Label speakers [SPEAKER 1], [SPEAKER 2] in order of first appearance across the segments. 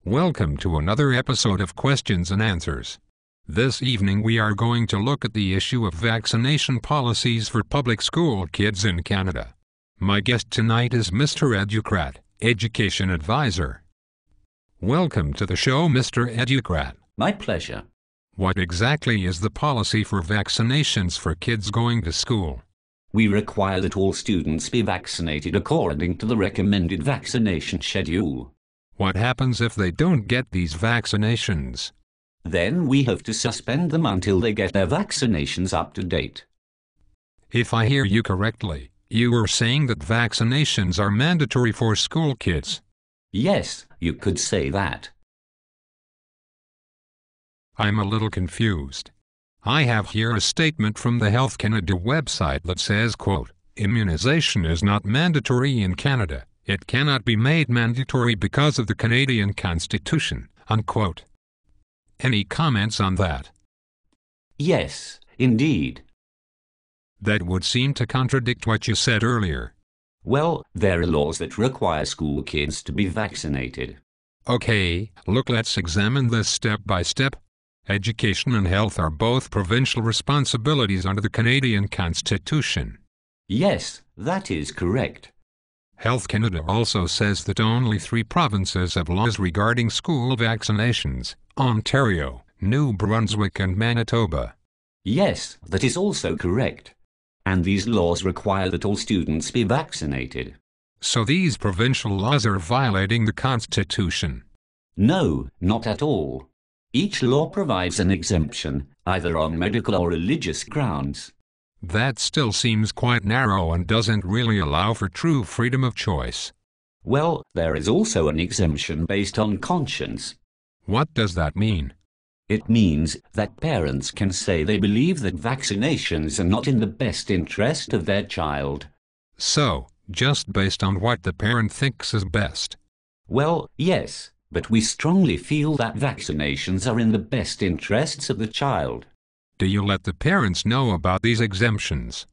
[SPEAKER 1] Welcome to another episode of Questions and Answers. This evening we are going to look at the issue of vaccination policies for public school kids in Canada. My guest tonight is Mr. Educrat, Education Advisor. Welcome to the show, Mr. Educrat.
[SPEAKER 2] My pleasure.
[SPEAKER 1] What exactly is the policy for vaccinations for kids going to school?
[SPEAKER 2] We require that all students be vaccinated according to the recommended vaccination schedule.
[SPEAKER 1] What happens if they don't get these vaccinations?
[SPEAKER 2] Then we have to suspend them until they get their vaccinations up to date.
[SPEAKER 1] If I hear you correctly, you are saying that vaccinations are mandatory for school kids.
[SPEAKER 2] Yes, you could say that.
[SPEAKER 1] I'm a little confused. I have here a statement from the Health Canada website that says, quote, "Immunization is not mandatory in Canada. It cannot be made mandatory because of the Canadian Constitution," unquote. Any comments on that?
[SPEAKER 2] Yes, indeed.
[SPEAKER 1] That would seem to contradict what you said earlier.
[SPEAKER 2] Well, there are laws that require school kids to be vaccinated.
[SPEAKER 1] Okay, look, let's examine this step by step. Education and health are both provincial responsibilities under the Canadian Constitution.
[SPEAKER 2] Yes, that is correct.
[SPEAKER 1] Health Canada also says that only 3 provinces have laws regarding school vaccinations: Ontario, New Brunswick and Manitoba.
[SPEAKER 2] Yes, that is also correct. And these laws require that all students be vaccinated.
[SPEAKER 1] So these provincial laws are violating the Constitution?
[SPEAKER 2] No, not at all. Each law provides an exemption, either on medical or religious grounds.
[SPEAKER 1] That still seems quite narrow and doesn't really allow for true freedom of choice.
[SPEAKER 2] Well, there is also an exemption based on conscience.
[SPEAKER 1] What does that mean?
[SPEAKER 2] It means that parents can say they believe that vaccinations are not in the best interest of their child.
[SPEAKER 1] So, just based on what the parent thinks is best?
[SPEAKER 2] Well, yes, but we strongly feel that vaccinations are in the best interests of the child.
[SPEAKER 1] Do you let the parents know about these exemptions?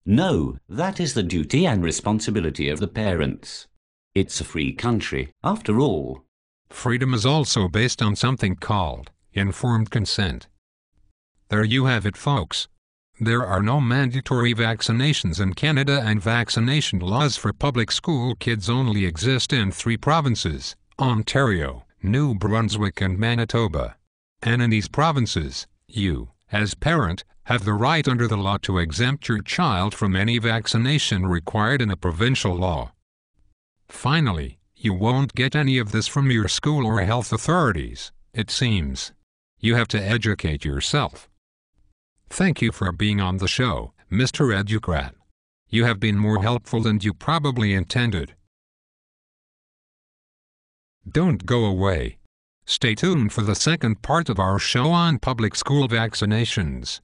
[SPEAKER 2] No, that is the duty and responsibility of the parents. It's a free country, after all.
[SPEAKER 1] Freedom is also based on something called informed consent. There you have it, folks. There are no mandatory vaccinations in Canada, and vaccination laws for public school kids only exist in 3 provinces: Ontario, New Brunswick and Manitoba. And in these provinces, you, as parent, have the right under the law to exempt your child from any vaccination required in a provincial law. Finally, you won't get any of this from your school or health authorities, it seems. You have to educate yourself. Thank you for being on the show, Mr. Educrat. You have been more helpful than you probably intended. Don't go away. Stay tuned for the second part of our show on public school vaccinations.